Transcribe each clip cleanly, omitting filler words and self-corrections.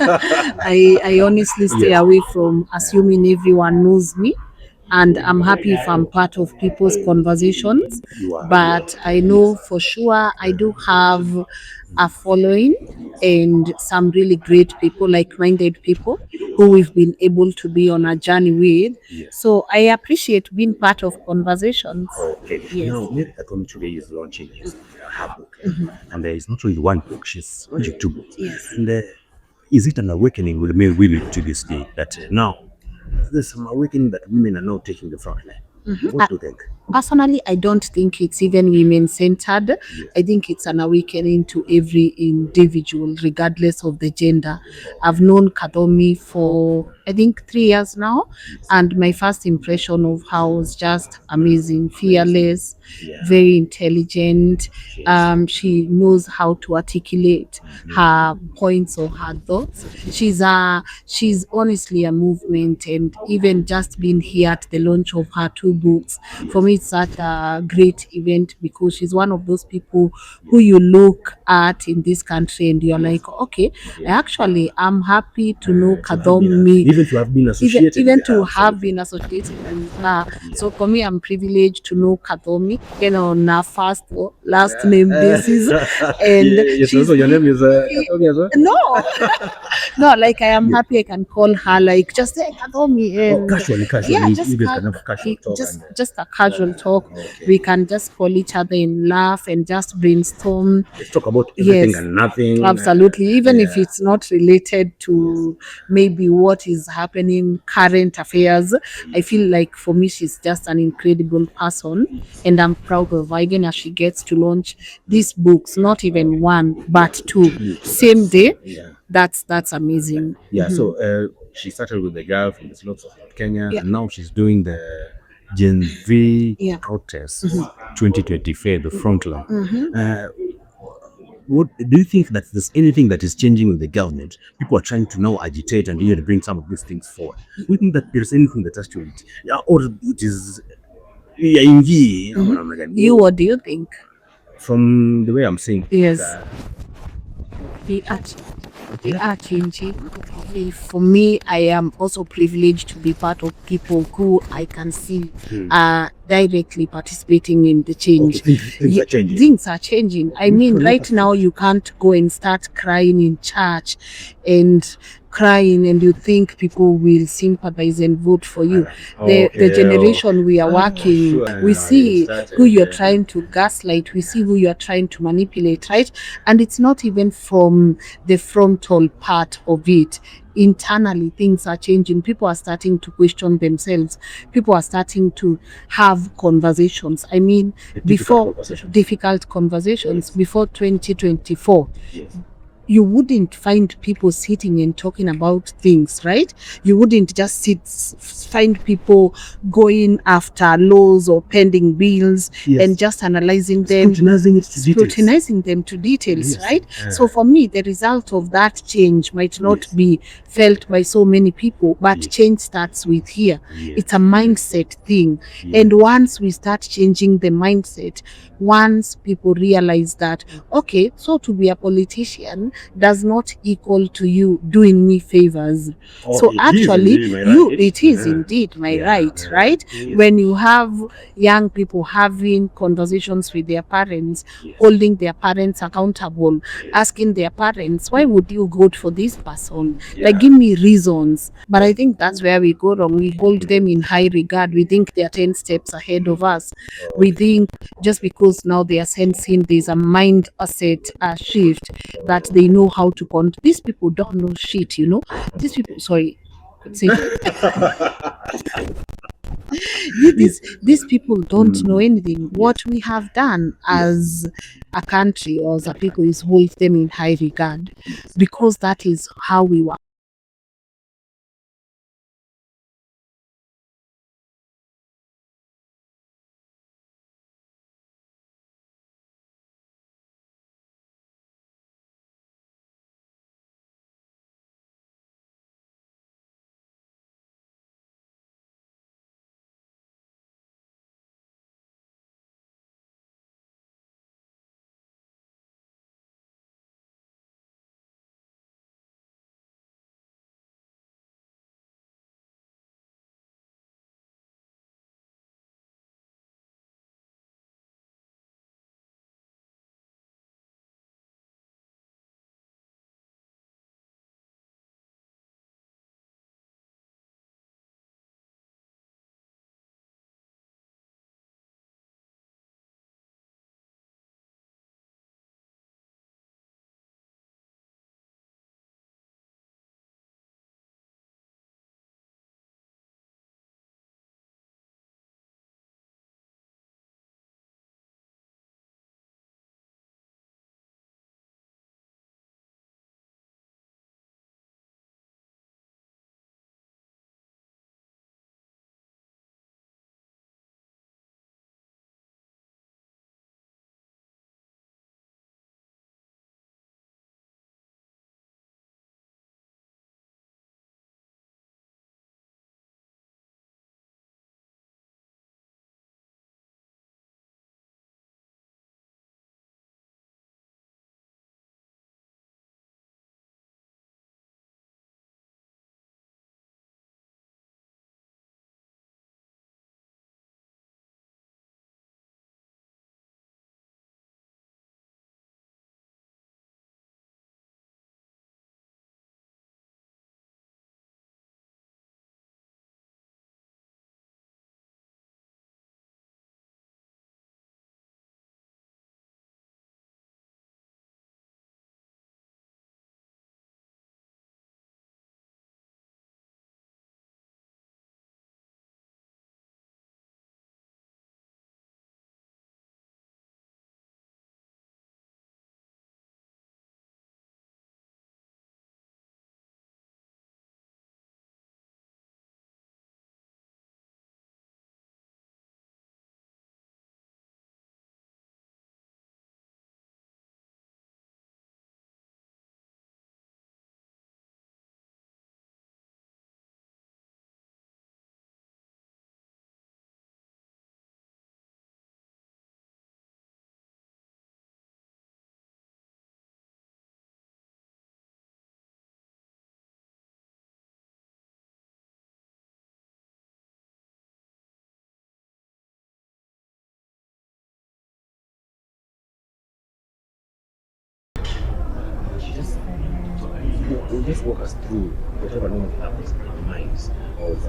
I honestly stay away from assuming everyone knows me. And I'm happy if I'm part of people's conversations. You are. But I know for sure I do have a following and some really great people, like minded people who we've been able to be on a journey with. Yes. So I appreciate being part of conversations. Okay. Yes. Now, Mary Katomi today is launching her book. And there is not only one book, she's launching two books. Yes. And is it an awakening with male women to this day that now there's some awakening that women are now taking the front line? What do you think? Personally, I don't think it's even women centered. Yes. I think it's an awakening to every individual, regardless of the gender. I've known Kadomi for I think 3 years now, and my first impression of her was just amazing, fearless, very intelligent. She knows how to articulate her points or her thoughts. She's honestly a movement, and even just being here at the launch of her two books, for me it's such a great event because she's one of those people who you look at in this country and you're like, okay, I'm happy to know Kadomi, Even to have been associated even with her, to have been associated with her. So for me, I'm privileged to know Kadomi, on a first or last name basis. And yes, also your name is Katomi as well? no, no, like I am happy I can call her, like just say Kadomi, and Casually, yeah, you just guys can have casual talk. just a casual talk. Okay. We can just call each other and laugh and just brainstorm. Let's talk about everything Yes, and nothing. absolutely. Even if it's not related to maybe what is happening, current affairs, I feel like for me, she's just an incredible person. And I'm proud of her, even as she gets to launch these books, not even one, but two, same day. Yeah. That's amazing. Yeah, so she started with the girl from the slopes of Kenya, Yeah. and now she's doing the Gen V Yeah. protest 2024, the frontline. What do you think that there's anything that is changing with the government? People are trying to now agitate and to bring some of these things forward. Do you think that there's anything that has to or it is You, what do you think? from the way I'm saying? Yes. We are, we are changing. For me, I am also privileged to be part of people who I can see are directly participating in the change. Things are changing. Things are changing. I mean, right now you can't go and start crying in church and crying and you think people will sympathize and vote for you. The generation we are working, we see who you're trying to gaslight, we see who you're trying to manipulate, right? And it's not even from the frontal part of it. Internally, things are changing. People are starting to question themselves. People are starting to have conversations. I mean, difficult conversations before 2024. You wouldn't find people sitting and talking about things, right? You wouldn't just find people going after laws or pending bills and just analyzing them, scrutinizing them to details, right? So for me, the result of that change might not be felt by so many people, but change starts with here. It's a mindset thing. And once we start changing the mindset, once people realize that, okay, so to be a politician does not equal to you doing me favors. So actually, it is indeed my right, right? When you have young people having conversations with their parents, holding their parents accountable, asking their parents, why would you vote for this person? Like, give me reasons. But I think that's where we go wrong. We hold them in high regard. We think they're 10 steps ahead of us. We think just because now they are sensing there's a mindset shift that they know how to these people don't know shit, you know. These people, sorry, these people don't know anything. What we have done as a country or as a people is hold them in high regard, because that is how we work. you just walk us through whatever normally happens in the minds of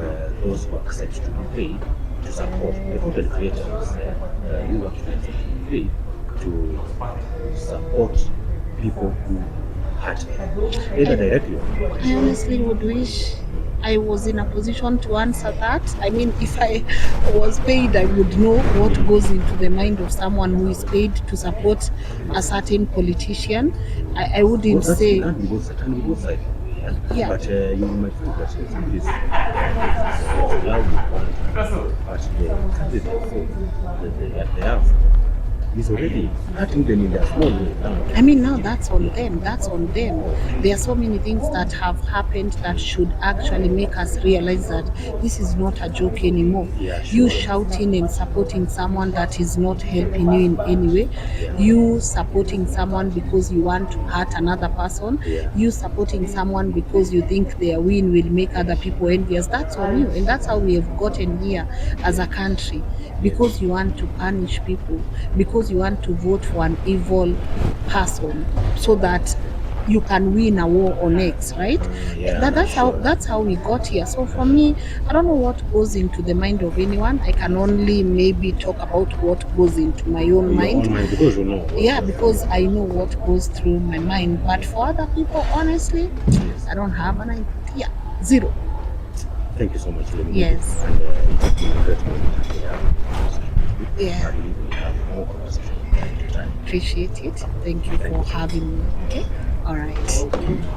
those who accept to be paid to support the content creators, you actually accept to be paid to support people who hurt them, either directly or indirectly. I honestly would wish I was in a position to answer that. I mean, if I was paid, I would know what goes into the mind of someone who is paid to support a certain politician. I wouldn't Well, say, it can be both sides. yeah. But you might find that some of these loud one, but the candidate they have is already hurting them in their small way now. I mean, now that's on them. That's on them. There are so many things that have happened that should actually make us realize that this is not a joke anymore. Yeah, You sure. shouting and supporting someone that is not helping you in any way. Yeah. You supporting someone because you want to hurt another person. Yeah. You supporting someone because you think their win will make other people envious. That's on you. And that's how we have gotten here as a country. Because you want to punish people. Because you want to vote for an evil person so that you can win a war on X, right? Yeah, That's how we got here. So for me, I don't know what goes into the mind of anyone. I can only maybe talk about what goes into my own mind. Because you know. Yeah, because I know what goes through my mind. But for other people, honestly, I don't have an idea. Zero. Thank you so much, Lemon. Yes. And it's been a great moment. Yeah. I believe we have more conversation time to time. Appreciate it. Thank you for having me. Okay. All right.